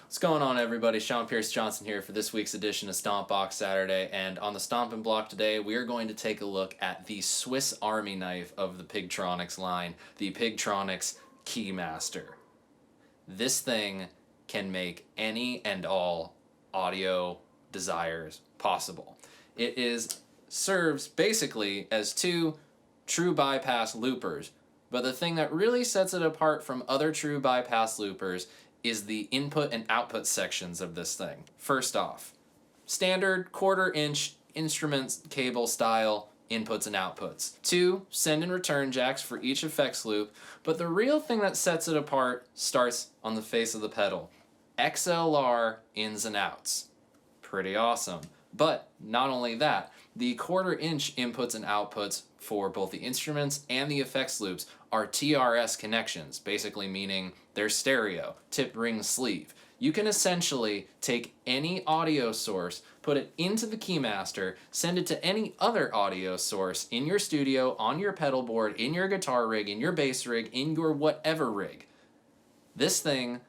What's going on, everybody? Sean Pierce Johnson here for this week's edition of Stompbox Saturday, and on the Stompin' Block today we are going to take a look at the Swiss Army knife of the Pigtronix line, the Pigtronix Keymaster. This thing can make any and all audio desires possible. It serves basically as two true bypass loopers, but the thing that really sets it apart from other true bypass loopers is the input and output sections of this thing. First off, standard 1/4 inch instruments cable style inputs and outputs. 2 send and return jacks for each effects loop, but the real thing that sets it apart starts on the face of the pedal. XLR ins and outs. Pretty awesome. But not only that, the 1/4 inch inputs and outputs for both the instruments and the effects loops are TRS connections, basically meaning they're stereo, tip ring sleeve. You can essentially take any audio source, put it into the Keymaster, send it to any other audio source in your studio, on your pedal board, in your guitar rig, in your bass rig, in your whatever rig. This thing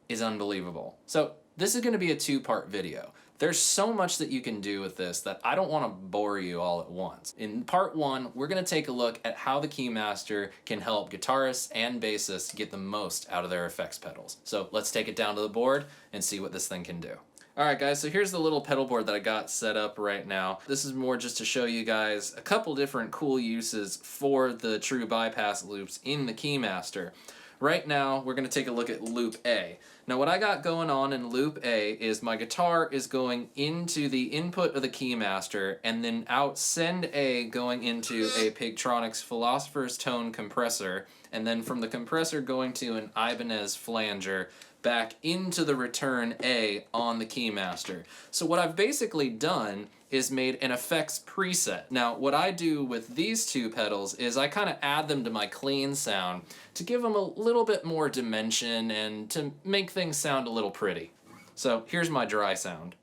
is unbelievable. So this is going to be a 2-part video. There's so much that you can do with this that I don't want to bore you all at once. In part 1, we're going to take a look at how the Keymaster can help guitarists and bassists get the most out of their effects pedals. So let's take it down to the board and see what this thing can do. Alright guys, so here's the little pedal board that I got set up right now. This is more just to show you guys a couple different cool uses for the true bypass loops in the Keymaster. Right now, we're going to take a loop at loop A. Now what I got going on in loop A is my guitar is going into the input of the Keymaster and then out send A going into a Pigtronix Philosopher's Tone compressor, and then from the compressor going to an Ibanez flanger back into the return A on the Keymaster. So what I've basically done is made an effects preset. Now what I do with these two pedals is I kind of add them to my clean sound to give them a little bit more dimension and to make things sound a little pretty. So here's my dry sound.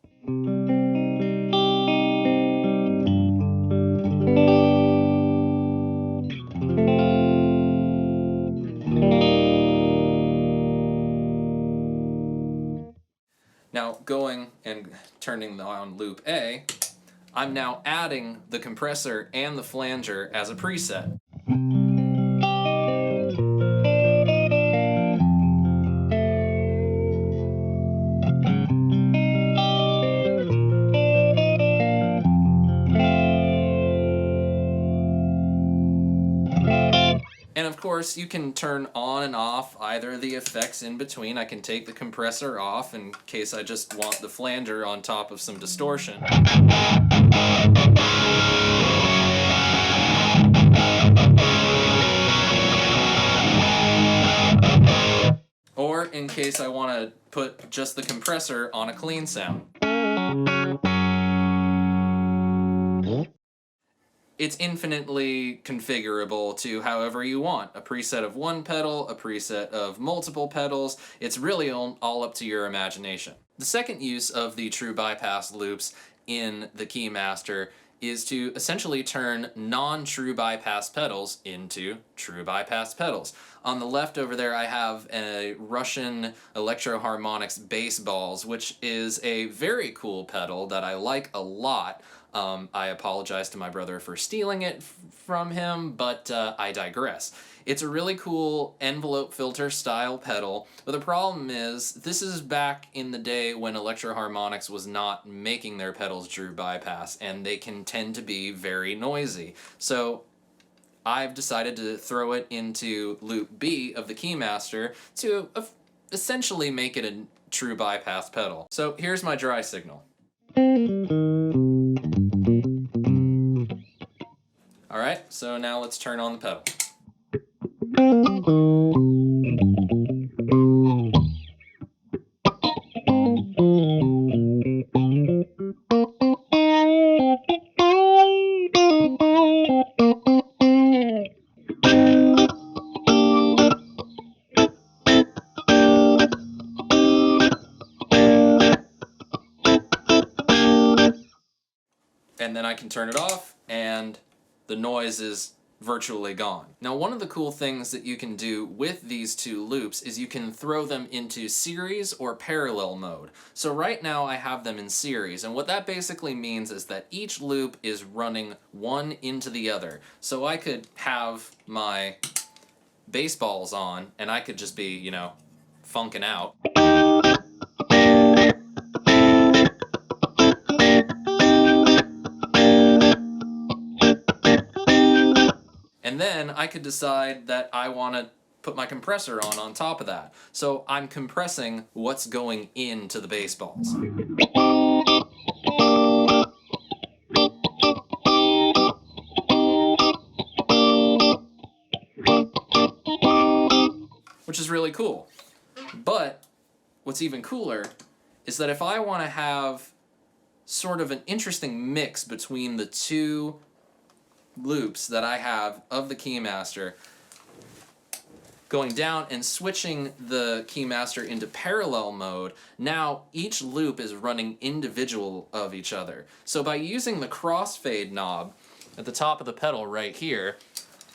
Now going and turning on loop A, I'm now adding the compressor and the flanger as a preset. And of course, you can turn on and off either of the effects in between. I can take the compressor off in case I just want the flanger on top of some distortion. Or in case I want to put just the compressor on a clean sound. It's infinitely configurable to however you want. A preset of one pedal, a preset of multiple pedals. It's really all up to your imagination. The second use of the true bypass loops in the Keymaster is to essentially turn non-true bypass pedals into true bypass pedals. On the left over there I have a Russian Electro-Harmonix bass balls, which is a very cool pedal that I like a lot. I apologize to my brother for stealing it from him, but I digress. It's a really cool envelope filter style pedal, but the problem is this is back in the day when Electro-Harmonix was not making their pedals true bypass, and they can tend to be very noisy. So I've decided to throw it into loop B of the Keymaster to essentially make it a true bypass pedal. So here's my dry signal. Alright, so now let's turn on the pedal. And then I can turn it off, and the noise is virtually gone. Now, one of the cool things that you can do with these two loops is you can throw them into series or parallel mode. So right now I have them in series, and what that basically means is that each loop is running one into the other. So I could have my baseballs on, and I could just be, you know, funking out. And then I could decide that I want to put my compressor on top of that. So I'm compressing what's going into the baseballs. Which is really cool. But what's even cooler is that if I want to have sort of an interesting mix between the two loops that I have of the Keymaster, going down and switching the Keymaster into parallel mode, now each loop is running individual of each other. So by using the crossfade knob at the top of the pedal right here,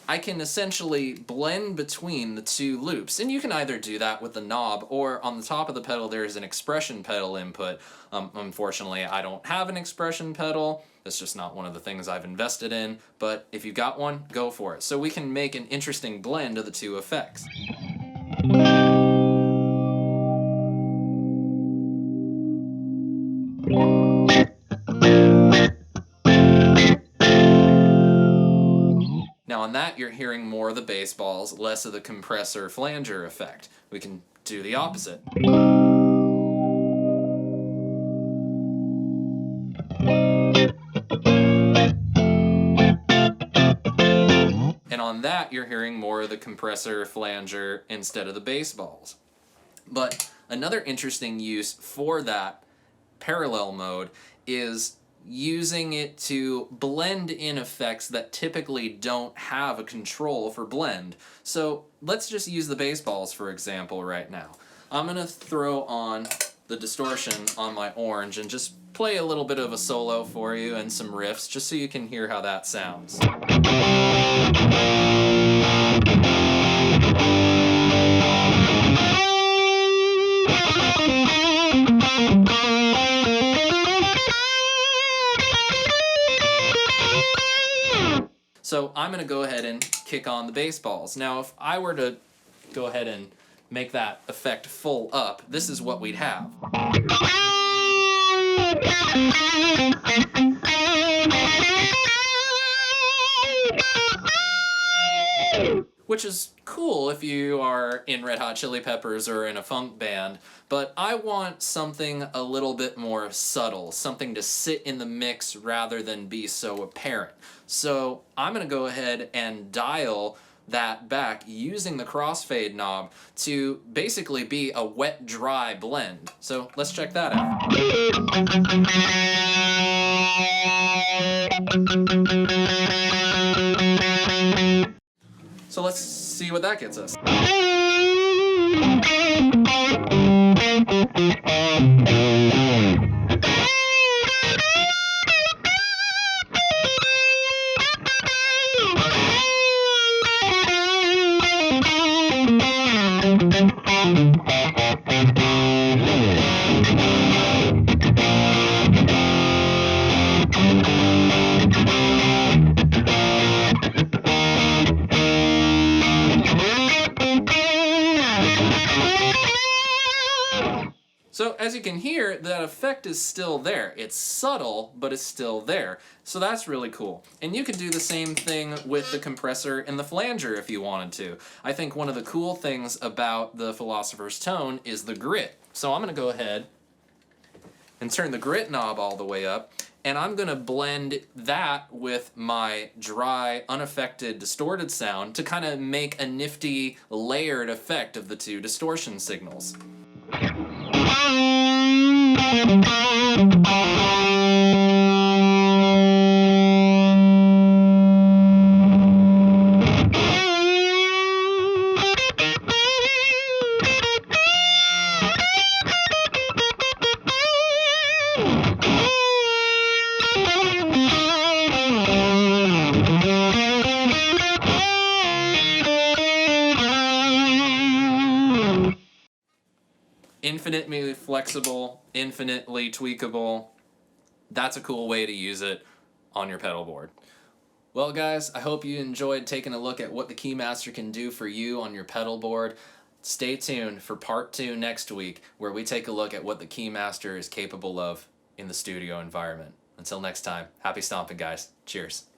I can essentially blend between the two loops. And you can either do that with the knob, or on the top of the pedal there's an expression pedal input. Unfortunately, I don't have an expression pedal. That's just not one of the things I've invested in, but if you got one, go for it. So we can make an interesting blend of the two effects. Now on that, you're hearing more of the baseballs, less of the compressor flanger effect. We can do the opposite. And on that, you're hearing more of the compressor flanger instead of the baseballs. But another interesting use for that parallel mode is using it to blend in effects that typically don't have a control for blend. So let's just use the baseballs for example right now. I'm gonna throw on the distortion on my orange and just play a little bit of a solo for you and some riffs just so you can hear how that sounds. So I'm going to go ahead and kick on the baseballs. Now if I were to go ahead and make that effect full up, this is what we'd have. Which is cool if you are in Red Hot Chili Peppers or in a funk band, but I want something a little bit more subtle, something to sit in the mix rather than be so apparent. So I'm going to go ahead and dial that back using the crossfade knob to basically be a wet-dry blend. So let's check that out. So let's see what that gets us. So as you can hear, that effect is still there. It's subtle, but it's still there. So that's really cool. And you could do the same thing with the compressor and the flanger if you wanted to. I think one of the cool things about the Philosopher's Tone is the grit. So I'm going to go ahead and turn the grit knob all the way up, and I'm going to blend that with my dry, unaffected, distorted sound to kind of make a nifty, layered effect of the two distortion signals. infinitely flexible, infinitely tweakable. That's a cool way to use it on your pedal board. Well guys, I hope you enjoyed taking a look at what the Keymaster can do for you on your pedal board. Stay tuned for part 2 next week, where we take a look at what the Keymaster is capable of in the studio environment. Until next time, happy stomping guys. Cheers.